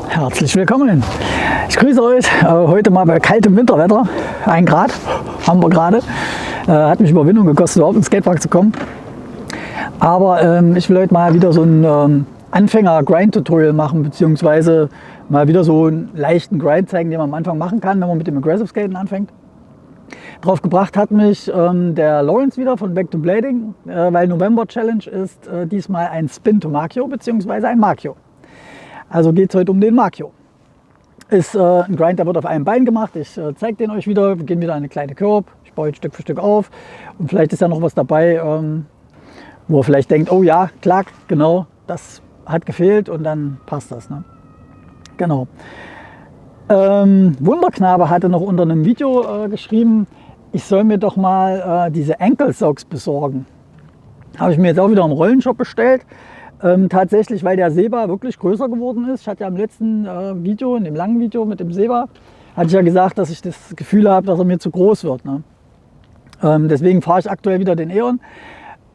Herzlich willkommen. Ich grüße euch heute mal bei kaltem Winterwetter. 1 Grad haben wir gerade. Hat mich Überwindung gekostet, überhaupt ins Skatepark zu kommen. Aber ich will heute mal wieder so ein Anfänger-Grind-Tutorial machen, beziehungsweise mal wieder so einen leichten Grind zeigen, den man am Anfang machen kann, wenn man mit dem Aggressive Skaten anfängt. Drauf gebracht hat mich der Lawrence wieder von Back to Blading, weil November Challenge ist diesmal ein Spin to Makio beziehungsweise ein Makio. Also geht es heute um den Makio. Ist ein Grind, der wird auf einem Bein gemacht. Ich zeige den euch wieder. Wir gehen wieder eine kleine Curb. Ich baue Stück für Stück auf. Und vielleicht ist ja noch was dabei, wo ihr vielleicht denkt, oh ja, klar, genau, das hat gefehlt und dann passt das. Ne? Genau. Wunderknabe hatte noch unter einem Video geschrieben, ich soll mir doch mal diese Ankle Socks besorgen. Habe ich mir jetzt auch wieder im Rollenshop bestellt. Tatsächlich, weil der Seba wirklich größer geworden ist. Ich hatte ja im letzten Video, in dem langen Video mit dem Seba, hatte ich ja gesagt, dass ich das Gefühl habe, dass er mir zu groß wird. Ne? Deswegen fahre ich aktuell wieder den Eon.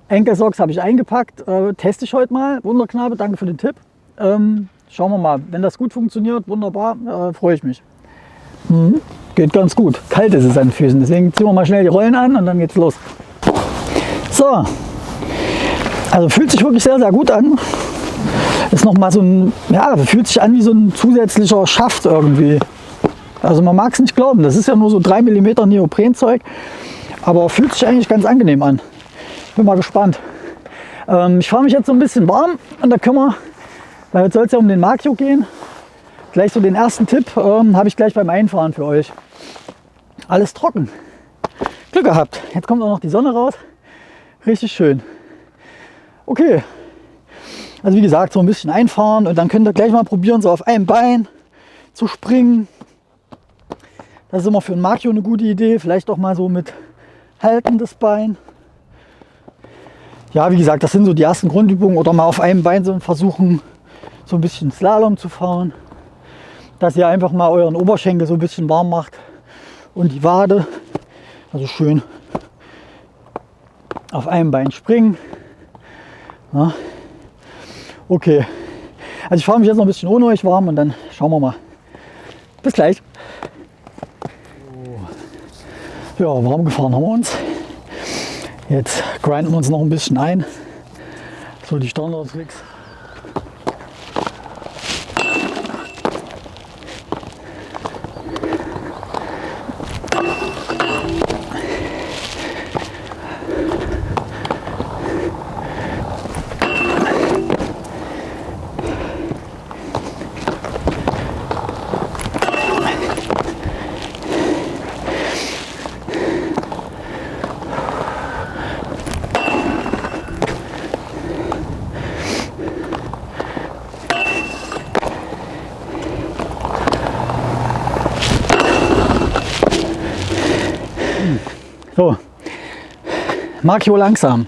Ankle Socks habe ich eingepackt, teste ich heute mal. Wunderknabe, danke für den Tipp. Schauen wir mal, wenn das gut funktioniert, wunderbar, freue ich mich. Geht ganz gut. Kalt ist es an den Füßen, deswegen ziehen wir mal schnell die Rollen an und dann geht's los. So, also fühlt sich wirklich sehr, sehr gut an. Ist noch mal so ein, ja, fühlt sich an wie so ein zusätzlicher Schaft irgendwie. Also man mag es nicht glauben, das ist ja nur so 3 mm Neoprenzeug, aber fühlt sich eigentlich ganz angenehm an. Bin mal gespannt. Ich fahre mich jetzt so ein bisschen warm und da können wir, weil jetzt soll es ja um den Makio gehen, gleich so den ersten Tipp habe ich gleich beim Einfahren für euch. Alles trocken. Glück gehabt. Jetzt kommt auch noch die Sonne raus. Richtig schön. Okay. Also wie gesagt, so ein bisschen einfahren und dann könnt ihr gleich mal probieren, so auf einem Bein zu springen. Das ist immer für ein Makio eine gute Idee. Vielleicht auch mal so mit haltendes Bein. Ja, wie gesagt, das sind so die ersten Grundübungen. Oder mal auf einem Bein so versuchen, so ein bisschen Slalom zu fahren. Dass ihr einfach mal euren Oberschenkel so ein bisschen warm macht. Und die Wade. Also schön auf einem Bein springen. Ja. Okay. Also ich fahre mich jetzt noch ein bisschen ohne euch warm und dann schauen wir mal. Bis gleich. Ja, warm gefahren haben wir uns. Jetzt grinden wir uns noch ein bisschen ein. So die Standard-Tricks. So, Makio langsam.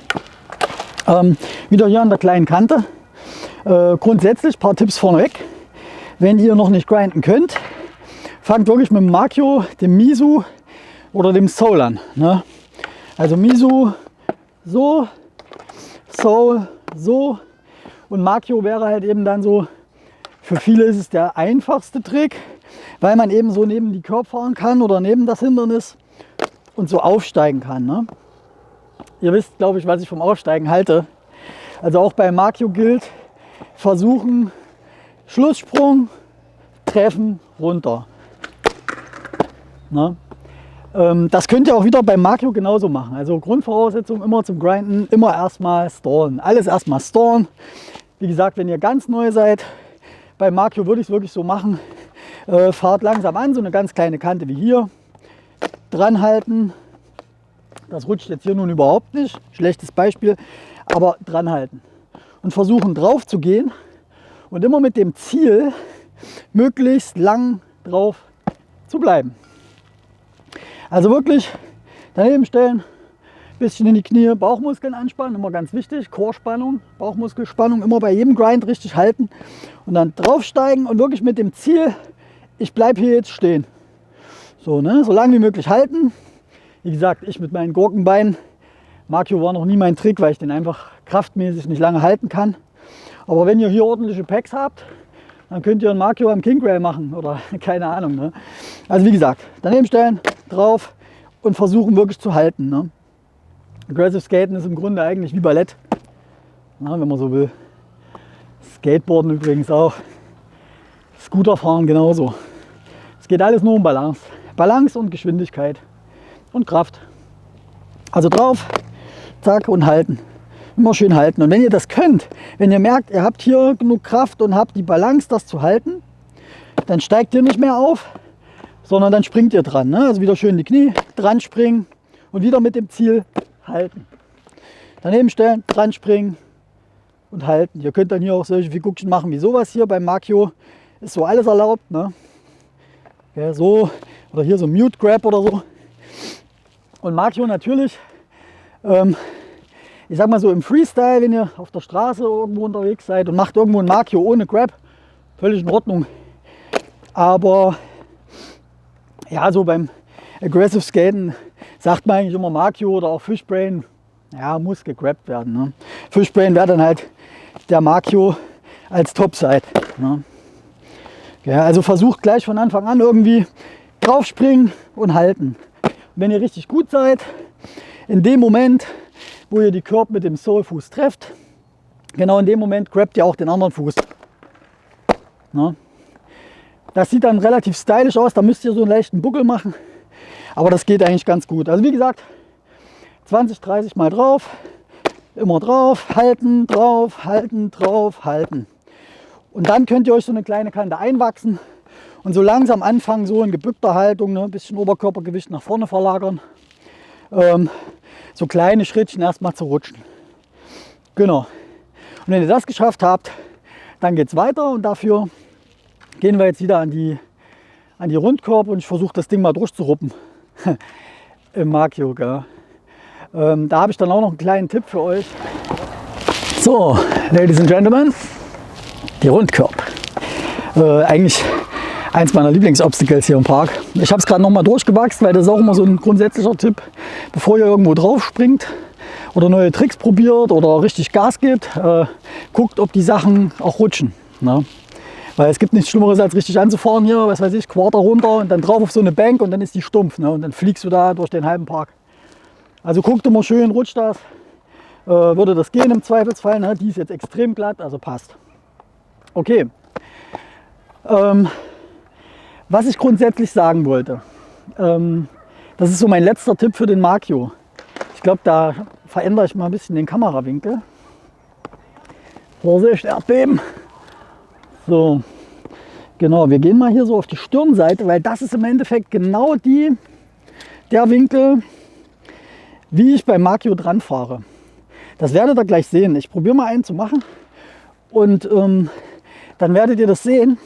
Wieder hier an der kleinen Kante. Grundsätzlich ein paar Tipps vorneweg. Wenn ihr noch nicht grinden könnt, fangt wirklich mit dem Makio, dem Mizu oder dem Soul an. Ne? Also Mizu so, Soul so und Makio wäre halt eben dann so, für viele ist es der einfachste Trick, weil man eben so neben die Curb fahren kann oder neben das Hindernis und so aufsteigen kann. Ne? Ihr wisst, glaube ich, was ich vom Aufsteigen halte. Also auch beim Makio gilt, versuchen, Schlusssprung, treffen, runter. Ne? Das könnt ihr auch wieder beim Makio genauso machen. Also Grundvoraussetzung immer zum Grinden, immer erstmal stallen. Alles erstmal stallen. Wie gesagt, wenn ihr ganz neu seid, beim Makio würde ich es wirklich so machen. Fahrt langsam an, so eine ganz kleine Kante wie hier. Dran halten, das rutscht jetzt hier nun überhaupt nicht, schlechtes Beispiel, aber dran halten und versuchen drauf zu gehen und immer mit dem Ziel, möglichst lang drauf zu bleiben. Also wirklich daneben stellen, bisschen in die Knie, Bauchmuskeln anspannen, immer ganz wichtig, Core-Spannung, Bauchmuskelspannung, immer bei jedem Grind richtig halten und dann draufsteigen und wirklich mit dem Ziel, ich bleibe hier jetzt stehen. So, ne? So lange wie möglich halten. Wie gesagt, ich mit meinen Gurkenbeinen. Makio war noch nie mein Trick, weil ich den einfach kraftmäßig nicht lange halten kann. Aber wenn ihr hier ordentliche Packs habt, Dann könnt ihr einen Makio am King Rail machen oder keine Ahnung. Ne? Also wie gesagt, daneben stellen, drauf und versuchen wirklich zu halten. Ne? Aggressive Skaten ist im Grunde eigentlich wie Ballett, na, wenn man so will. Skateboarden übrigens auch. Scooterfahren genauso. Es geht alles nur um Balance. Balance und Geschwindigkeit und Kraft. Also drauf, zack und halten. Immer schön halten. Und wenn ihr das könnt, wenn ihr merkt, ihr habt hier genug Kraft und habt die Balance, das zu halten, dann steigt ihr nicht mehr auf, sondern dann springt ihr dran. Ne? Also wieder schön die Knie, dran springen und wieder mit dem Ziel halten. Daneben stellen, dran springen und halten. Ihr könnt dann hier auch solche Figurchen machen wie sowas hier beim Makio. Ist so alles erlaubt. Ne? Ja, so, oder hier so Mute Grab oder so. Und Makio natürlich. Ich sag mal so im Freestyle, wenn ihr auf der Straße irgendwo unterwegs seid und macht irgendwo ein Makio ohne Grab, völlig in Ordnung. Aber ja, so beim Aggressive Skaten sagt man eigentlich immer Makio oder auch Fishbrain, ja, muss gegrabt werden. Ne? Fishbrain wäre dann halt der Makio als Topside. Ne? Ja, also versucht gleich von Anfang an irgendwie draufspringen und halten. Und wenn ihr richtig gut seid, in dem Moment, wo ihr die Curb mit dem Solefuß trefft, genau in dem Moment grabt ihr auch den anderen Fuß. Na? Das sieht dann relativ stylisch aus, da müsst ihr so einen leichten Buckel machen, aber das geht eigentlich ganz gut. Also wie gesagt, 20, 30 Mal drauf, immer drauf, halten, drauf, halten, drauf, halten. Und dann könnt ihr euch so eine kleine Kante einwachsen und so langsam anfangen, so in gebückter Haltung, ne, ein bisschen Oberkörpergewicht nach vorne verlagern. So kleine Schrittchen erstmal zu rutschen. Genau. Und wenn ihr das geschafft habt, dann geht es weiter und dafür gehen wir jetzt wieder an die Rundkorb und ich versuche das Ding mal durchzuruppen im Makio. Da habe ich dann auch noch einen kleinen Tipp für euch. So, Ladies and Gentlemen, die Rundkorb. Eigentlich eins meiner Lieblingsobstacles hier im Park. Ich habe es gerade noch mal durchgewachsen, weil das ist auch immer so ein grundsätzlicher Tipp, bevor ihr irgendwo drauf springt oder neue Tricks probiert oder richtig Gas gebt, guckt, ob die Sachen auch rutschen. Ne? Weil es gibt nichts Schlimmeres, als richtig anzufahren hier, was weiß ich, Quarter runter und dann drauf auf so eine Bank und dann ist die stumpf. Ne? Und dann fliegst du da durch den halben Park. Also guckt immer schön, rutscht das. Würde das gehen im Zweifelsfall. Ne? Die ist jetzt extrem glatt, also passt. Okay. Was ich grundsätzlich sagen wollte, das ist so mein letzter Tipp für den Makio. Ich glaube, da verändere ich mal ein bisschen den Kamerawinkel. Vorsicht, Erdbeben. So, genau, wir gehen mal hier so auf die Stirnseite, weil das ist im Endeffekt genau der Winkel, wie ich beim Makio dran fahre. Das werdet ihr gleich sehen. Ich probiere mal einen zu machen und dann werdet ihr das sehen.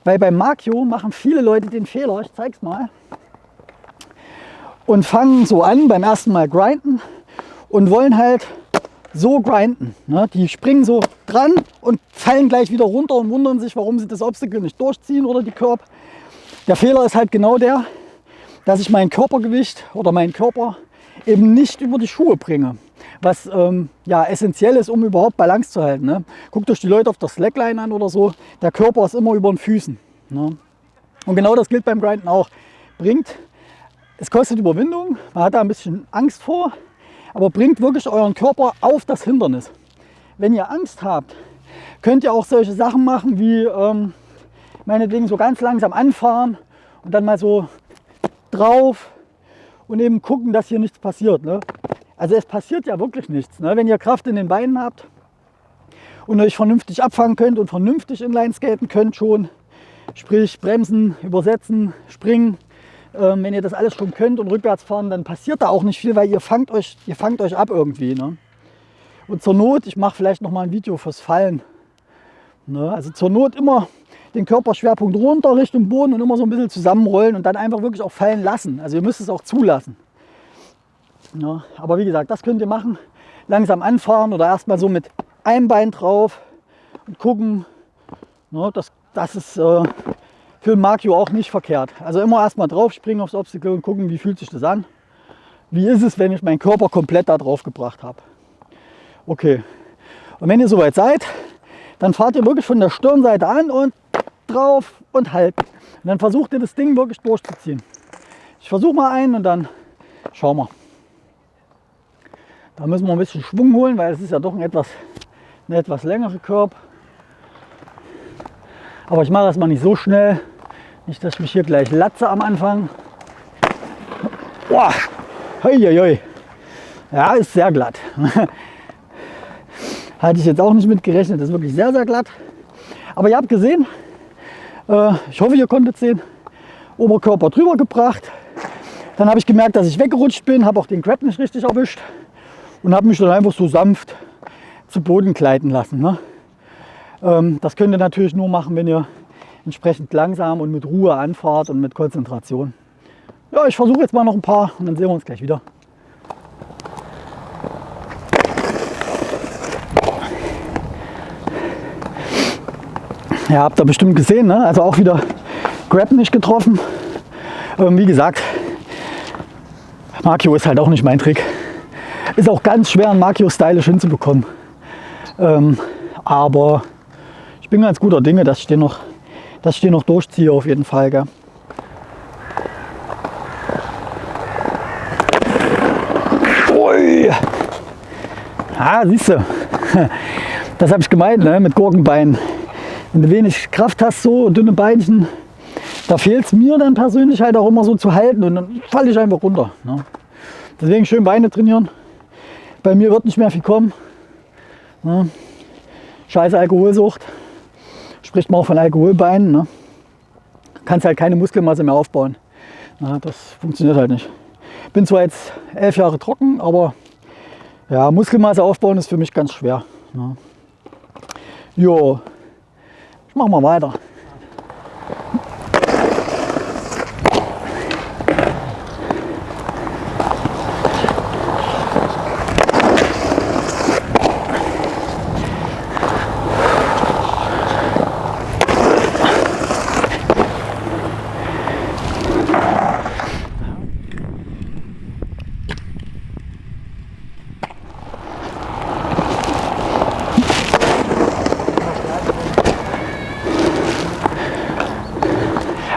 Weil beim Makio machen viele Leute den Fehler, ich zeig's mal, und fangen so an beim ersten Mal grinden und wollen halt so grinden. Ne? Die springen so dran und fallen gleich wieder runter und wundern sich, warum sie das Obstacle nicht durchziehen oder die Curb. Der Fehler ist halt genau der, dass ich mein Körpergewicht oder meinen Körper eben nicht über die Schuhe bringe. Was ja, essentiell ist, um überhaupt Balance zu halten. Ne? Guckt euch die Leute auf der Slackline an oder so. Der Körper ist immer über den Füßen. Ne? Und genau das gilt beim Grinden auch. Es kostet Überwindung, man hat da ein bisschen Angst vor, aber bringt wirklich euren Körper auf das Hindernis. Wenn ihr Angst habt, könnt ihr auch solche Sachen machen wie meinetwegen so ganz langsam anfahren und dann mal so drauf und eben gucken, dass hier nichts passiert. Ne? Also es passiert ja wirklich nichts. Ne? Wenn ihr Kraft in den Beinen habt und euch vernünftig abfangen könnt und vernünftig Inline-Skaten könnt schon, sprich bremsen, übersetzen, springen, wenn ihr das alles schon könnt und rückwärts fahren, dann passiert da auch nicht viel, weil ihr fangt euch ab irgendwie. Ne? Und zur Not, ich mache vielleicht noch mal ein Video fürs Fallen. Ne? Also zur Not immer den Körperschwerpunkt runter Richtung Boden und immer so ein bisschen zusammenrollen und dann einfach wirklich auch fallen lassen. Also ihr müsst es auch zulassen. Ja, aber wie gesagt, das könnt ihr machen. Langsam anfahren oder erstmal so mit einem Bein drauf und gucken. Ja, das ist für den Makio auch nicht verkehrt. Also immer erstmal drauf springen aufs Obstacle und gucken, wie fühlt sich das an. Wie ist es, wenn ich meinen Körper komplett da drauf gebracht habe. Okay. Und wenn ihr soweit seid, dann fahrt ihr wirklich von der Stirnseite an und drauf und halten. Und dann versucht ihr das Ding wirklich durchzuziehen. Ich versuche mal einen und dann schauen wir. Da müssen wir ein bisschen Schwung holen, weil es ist ja doch eine etwas längere Körb. Aber ich mache das mal nicht so schnell. Nicht, dass ich mich hier gleich latze am Anfang. Boah. Hoi, hoi, hoi. Ja, ist sehr glatt. Hatte ich jetzt auch nicht mit gerechnet. Das ist wirklich sehr, sehr glatt. Aber ihr habt gesehen, ich hoffe, ihr konntet sehen, Oberkörper drüber gebracht. Dann habe ich gemerkt, dass ich weggerutscht bin, habe auch den Grab nicht richtig erwischt und habe mich dann einfach so sanft zu Boden gleiten lassen. Ne? Das könnt ihr natürlich nur machen, wenn ihr entsprechend langsam und mit Ruhe anfahrt und mit Konzentration. Ja, ich versuche jetzt mal noch ein paar und dann sehen wir uns gleich wieder. Ja, habt ihr bestimmt gesehen, ne? Also auch wieder Grab nicht getroffen. Wie gesagt, Makio ist halt auch nicht mein Trick. Ist auch ganz schwer, einen Makio stylisch hinzubekommen. Aber ich bin ganz guter Dinge, dass ich den noch durchziehe auf jeden Fall. Gell? Ui. Ah, siehst du, das habe ich gemeint, ne? Mit Gurkenbeinen. Wenn du wenig Kraft hast, so dünne Beinchen, da fehlt es mir dann persönlich halt auch immer so zu halten und dann falle ich einfach runter. Ne? Deswegen schön Beine trainieren. Bei mir wird nicht mehr viel kommen. Ne? Scheiße Alkoholsucht. Spricht man auch von Alkoholbeinen. Ne? Kannst halt keine Muskelmasse mehr aufbauen. Na, das funktioniert halt nicht. Bin zwar jetzt 11 Jahre trocken, aber ja, Muskelmasse aufbauen ist für mich ganz schwer. Ne? Jo, ich mach mal weiter.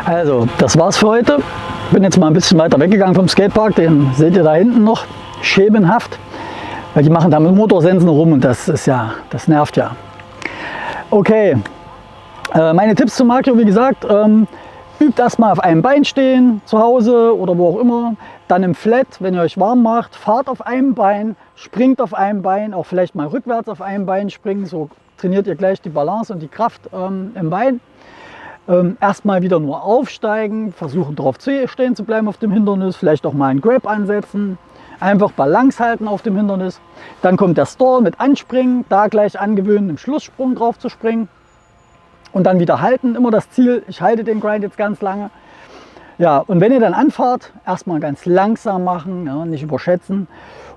Also, das war's für heute. Bin jetzt mal ein bisschen weiter weggegangen vom Skatepark. Den seht ihr da hinten noch, schemenhaft. Weil die machen da mit Motorsensen rum und das nervt ja. Okay, meine Tipps zu Makio, wie gesagt, übt erstmal auf einem Bein stehen, zu Hause oder wo auch immer. Dann im Flat, wenn ihr euch warm macht, fahrt auf einem Bein, springt auf einem Bein, auch vielleicht mal rückwärts auf einem Bein springen. So trainiert ihr gleich die Balance und die Kraft im Bein. Erstmal wieder nur aufsteigen, versuchen drauf stehen zu bleiben auf dem Hindernis, vielleicht auch mal einen Grab ansetzen, einfach Balance halten auf dem Hindernis. Dann kommt der Stall mit Anspringen, da gleich angewöhnen, im Schlusssprung drauf zu springen und dann wieder halten. Immer das Ziel, ich halte den Grind jetzt ganz lange. Ja, und wenn ihr dann anfahrt, erstmal ganz langsam machen, ja, nicht überschätzen.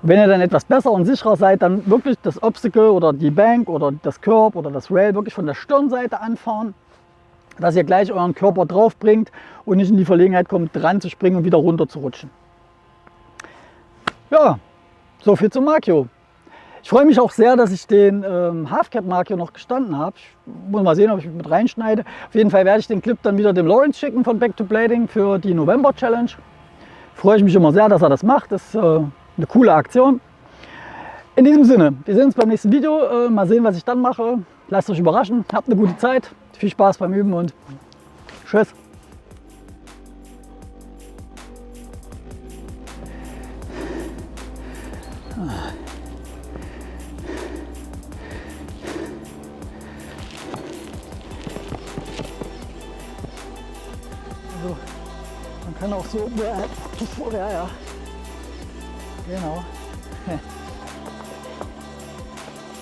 Und wenn ihr dann etwas besser und sicherer seid, dann wirklich das Obstacle oder die Bank oder das Curb oder das Rail wirklich von der Stirnseite anfahren, dass ihr gleich euren Körper drauf bringt und nicht in die Verlegenheit kommt, dran zu springen und wieder runter zu rutschen. Ja, so viel zum Makio. Ich freue mich auch sehr, dass ich den Halfcap Makio noch gestanden habe. Ich muss mal sehen, ob ich mit reinschneide. Auf jeden Fall werde ich den Clip dann wieder dem Lawrence schicken von Back to Blading für die November Challenge. Freue ich mich immer sehr, dass er das macht. Das ist eine coole Aktion. In diesem Sinne, wir sehen uns beim nächsten Video. Mal sehen, was ich dann mache. Lasst euch überraschen. Habt eine gute Zeit. Viel Spaß beim Üben und tschüss. Also, man kann auch so, ja, genau.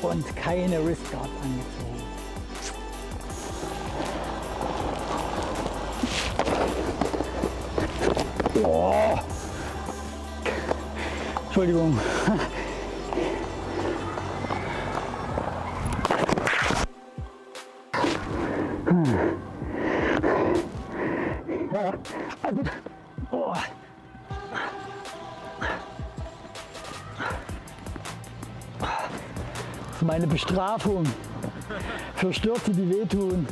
Und keine Wristguard angezogen. Oh. Entschuldigung. Ja, also, oh. Das ist meine Bestrafung für Stürze, die wehtun.